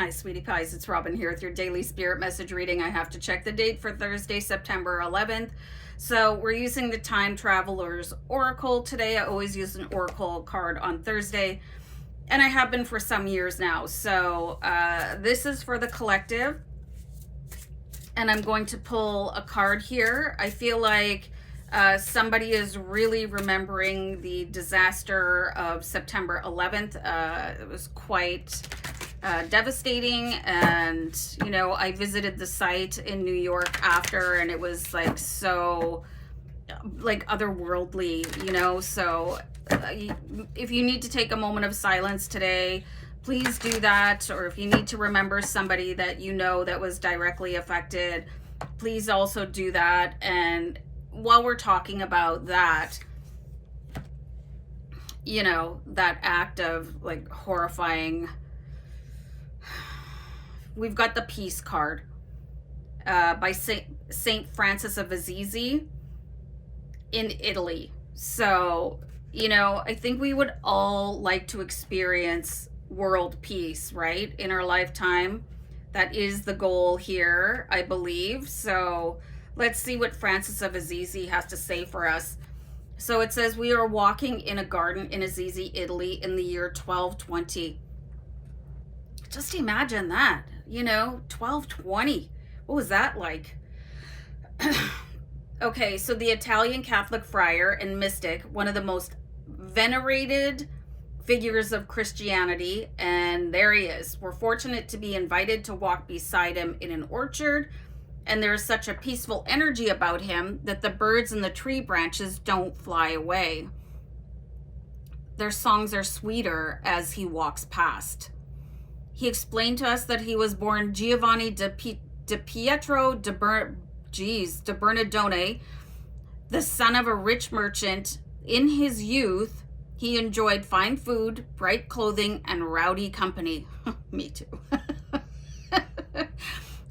Hi, sweetie pies. It's Robin here with your daily spirit message reading. I have to check the date for Thursday, September 11th. So we're using the Time Traveler's Oracle today. I always use an Oracle card on Thursday, and I have been for some years now. So this is for the collective, and I'm going to pull a card here. I feel like somebody is really remembering the disaster of September 11th. It was quite devastating, and you know, I visited the site in New York after, and it was like so like otherworldly, you know. So if you need to take a moment of silence today, please do that. Or if you need to remember somebody that you know that was directly affected, please also do that. And while we're talking about that, you know, that act of like horrifying, we've got the Peace card by Saint Francis of Assisi in Italy. So, you know, I think we would all like to experience world peace, right, in our lifetime. That is the goal here, I believe. So let's see what Francis of Assisi has to say for us. So it says, we are walking in a garden in Assisi, Italy in the year 1220. Just imagine that, you know, 1220. What was that like? Okay, so the Italian Catholic friar and mystic, one of the most venerated figures of Christianity, and there he is. We're fortunate to be invited to walk beside him in an orchard, and there's such a peaceful energy about him that the birds in the tree branches don't fly away. Their songs are sweeter as he walks past. He explained to us that he was born Giovanni de Pietro de Bernardone, the son of a rich merchant. In his youth, he enjoyed fine food, bright clothing, and rowdy company. Me too.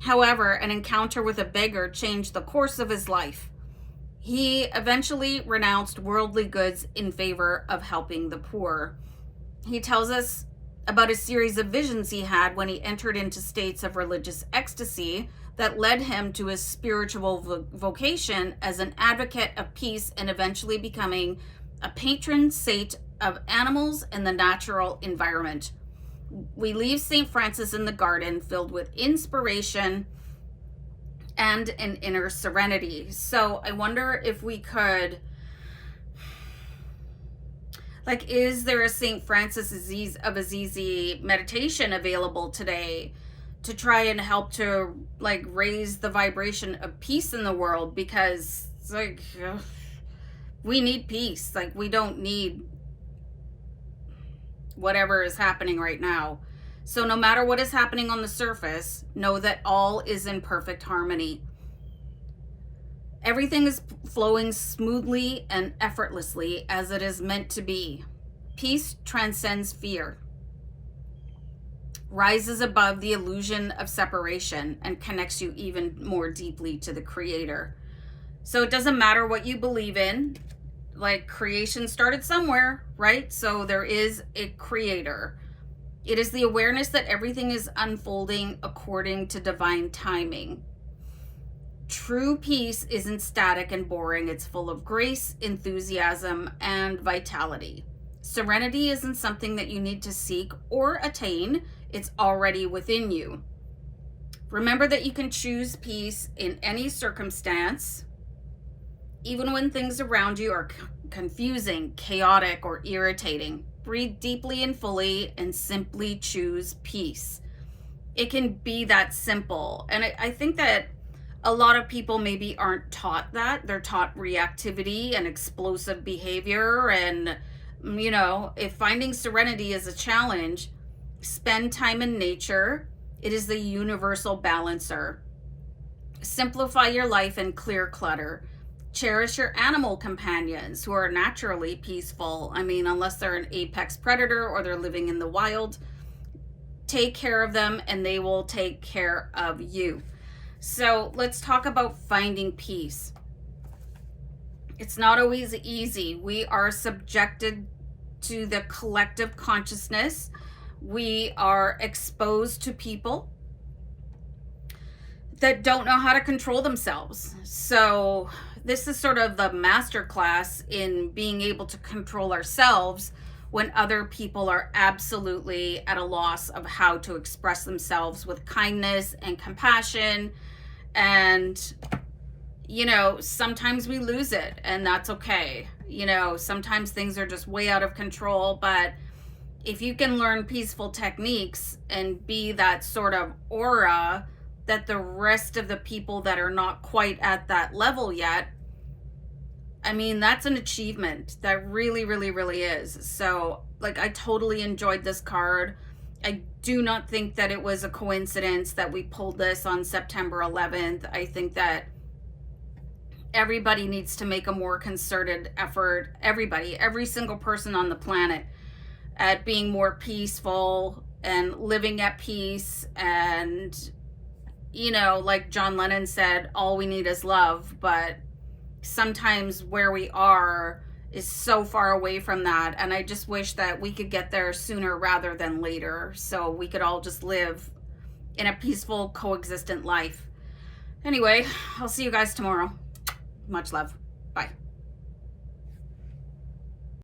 However, an encounter with a beggar changed the course of his life. He eventually renounced worldly goods in favor of helping the poor. He tells us about a series of visions he had when he entered into states of religious ecstasy that led him to his spiritual vocation as an advocate of peace, and eventually becoming a patron saint of animals and the natural environment. We leave St. Francis in the garden filled with inspiration and an inner serenity. So I wonder if we could, like, is there a St. Francis of Assisi meditation available today to try and help to like raise the vibration of peace in the world? Because it's like, we need peace. Like, we don't need whatever is happening right now. So no matter what is happening on the surface, know that all is in perfect harmony. Everything is flowing smoothly and effortlessly as it is meant to be. Peace transcends fear, rises above the illusion of separation, and connects you even more deeply to the Creator. So it doesn't matter what you believe in. Like, creation started somewhere, right? So there is a Creator. It is the awareness that everything is unfolding according to divine timing. True peace isn't static and boring. It's full of grace, enthusiasm, and vitality. Serenity isn't something that you need to seek or attain. It's already within you. Remember that you can choose peace in any circumstance, even when things around you are confusing, chaotic, or irritating. Breathe deeply and fully and simply choose peace. It can be that simple. And I think that a lot of people maybe aren't taught that. They're taught reactivity and explosive behavior. And, you know, if finding serenity is a challenge, spend time in nature. It is the universal balancer. Simplify your life and clear clutter. Cherish your animal companions who are naturally peaceful. I mean, unless they're an apex predator or they're living in the wild, take care of them and they will take care of you. So let's talk about finding peace. It's not always easy. We are subjected to the collective consciousness We are exposed to people that don't know how to control themselves. So this is sort of the master class in being able to control ourselves when other people are absolutely at a loss of how to express themselves with kindness and compassion. And, you know, sometimes we lose it, and that's okay. You know, sometimes things are just way out of control, but if you can learn peaceful techniques and be that sort of aura that the rest of the people that are not quite at that level yet, I mean, that's an achievement. That really, really, really is. So, like, I totally enjoyed this card. I do not think that it was a coincidence that we pulled this on September 11th. I think that everybody needs to make a more concerted effort. Everybody, every single person on the planet, at being more peaceful and living at peace. And, you know, like John Lennon said, all we need is love. But sometimes where we are is so far away from that, and I just wish that we could get there sooner rather than later, so we could all just live in a peaceful, coexistent life. Anyway, I'll see you guys tomorrow. Much love. Bye.